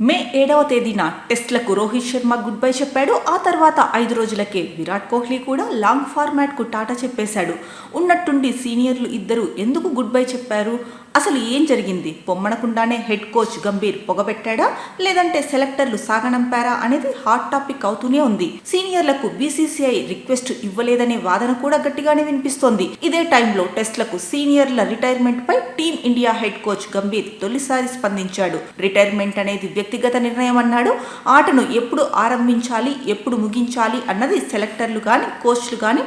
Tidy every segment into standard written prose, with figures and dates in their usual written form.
మే 7వ తేదీన టెస్ట్లకు Rohit Sharma good bye చెప్పాడు. ఆ తర్వాత 5 రోజులకే విరాట్ కోహ్లీ కూడా లాంగ్ ఫార్మాట్కు టాటా చెప్పేశాడు. ఉన్నట్టుండి సీనియర్లు ఇద్దరు ఎందుకు గుడ్ బై చెప్పారు? అసలు ఏం జరిగింది? పొమ్మనకుండానే హెడ్ కోచ్ గంభీర్ పొగబెట్టాడా, లేదంటే సెలెక్టర్లు సాగనంపారా అనేది హాట్ టాపిక్ అవుతూనే ఉంది. సీనియర్లకు బీసీసీఐ రిక్వెస్ట్ ఇవ్వలేదనే వాదన కూడా గట్టిగానే వినిపిస్తోంది. ఇదే టైంలో టెస్ట్లకు సీనియర్ల రిటైర్మెంట్ పై team India head coach Gambhir తొలిసారి స్పందించాడు. రిటైర్మెంట్ అనేది వ్యక్తిగత నిర్ణయం అన్నాడు. ఆటను ఎప్పుడు ఆరంభించాలి, ఎప్పుడు ముగించాలి అన్నది సెలెక్టర్లు కానీ కోచ్లు కానీ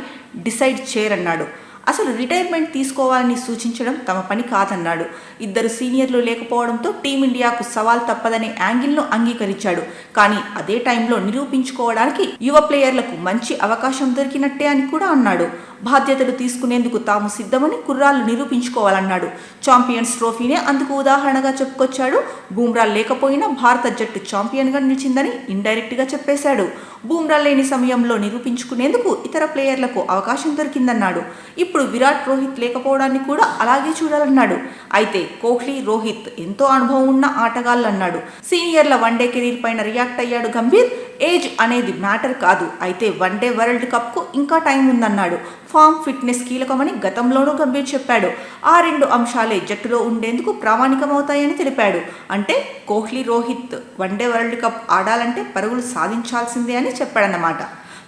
డిసైడ్ చేయరన్నాడు. అసలు రిటైర్మెంట్ తీసుకోవాలని సూచించడం తమ పని కాదన్నాడు. ఇద్దరు సీనియర్లు లేకపోవడంతో టీమిండియాకు సవాల్ తప్పదనే యాంగిల్ను అంగీకరించాడు. కానీ అదే టైంలో నిరూపించుకోవడానికి యువ ప్లేయర్లకు మంచి అవకాశం దొరికినట్టే అని కూడా అన్నాడు. బాధ్యతలు తీసుకునేందుకు తాము సిద్ధమని కుర్రాళ్లు నిరూపించుకోవాలన్నాడు. ఛాంపియన్స్ ట్రోఫీనే అందుకు ఉదాహరణగా చెప్పుకొచ్చాడు. బూమ్రా లేకపోయినా భారత జట్టు ఛాంపియన్గా నిలిచిందని ఇండైరెక్ట్గా చెప్పేశాడు. బూమ్రా లేని సమయంలో నిరూపించుకునేందుకు ఇతర ప్లేయర్లకు అవకాశం దొరికిందన్నాడు. ఇప్పుడు విరాట్ రోహిత్ లేకపోవడాన్ని కూడా అలాగే చూడాలన్నాడు. అయితే కోహ్లీ రోహిత్ ఎంతో అనుభవం ఉన్న ఆటగాళ్ళు అన్నాడు. సీనియర్ల వన్డే కెరీర్ పైన రియాక్ట్ అయ్యాడు గంభీర్. ఏజ్ అనేది మ్యాటర్ కాదు, అయితే వన్డే వరల్డ్ కప్కు ఇంకా టైం ఉందన్నాడు. ఫామ్, ఫిట్నెస్ కీలకమని గతంలోనూ గంభీర్ చెప్పాడు. ఆ రెండు అంశాలే జట్టులో ఉండేందుకు ప్రామాణికమవుతాయని తెలిపాడు. అంటే Kohli Rohit one day world cup ఆడాలంటే పరుగులు సాధించాల్సిందే అని చెప్పాడన్నమాట.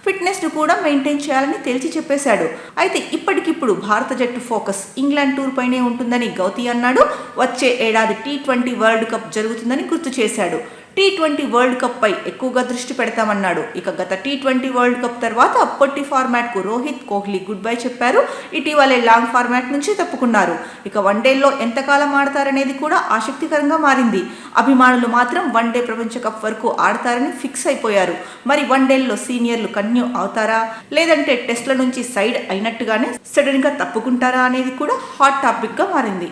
ఫిట్నెస్ను కూడా మెయింటైన్ చేయాలని తేల్చి చెప్పేశాడు. అయితే ఇప్పటికిప్పుడు భారత జట్టు ఫోకస్ ఇంగ్లాండ్ టూర్ పైనే ఉంటుందని గౌతీ అన్నాడు. వచ్చే ఏడాది T20 వరల్డ్ కప్ జరుగుతుందని గుర్తు చేశాడు. T20 వరల్డ్ కప్ పై ఎక్కువగా దృష్టి పెడతామన్నాడు. ఇక గత T20 వరల్డ్ కప్ తర్వాత పొట్టి ఫార్మాట్కు రోహిత్, కోహ్లీ గుడ్ బై చెప్పారు. ఇటీవలే లాంగ్ ఫార్మాట్ నుంచి తప్పుకున్నారు. ఇక వన్డేల్లో ఎంతకాలం ఆడతారనేది కూడా ఆసక్తికరంగా మారింది. అభిమానులు మాత్రం వన్డే ప్రపంచ కప్ వరకు ఆడతారని ఫిక్స్ అయిపోయారు. మరి వన్డేల్లో సీనియర్లు కంటిన్యూ అవుతారా, లేదంటే టెస్ట్ల నుంచి సైడ్ అయినట్టుగానే సడన్గా తప్పుకుంటారా అనేది కూడా హాట్ టాపిక్గా మారింది.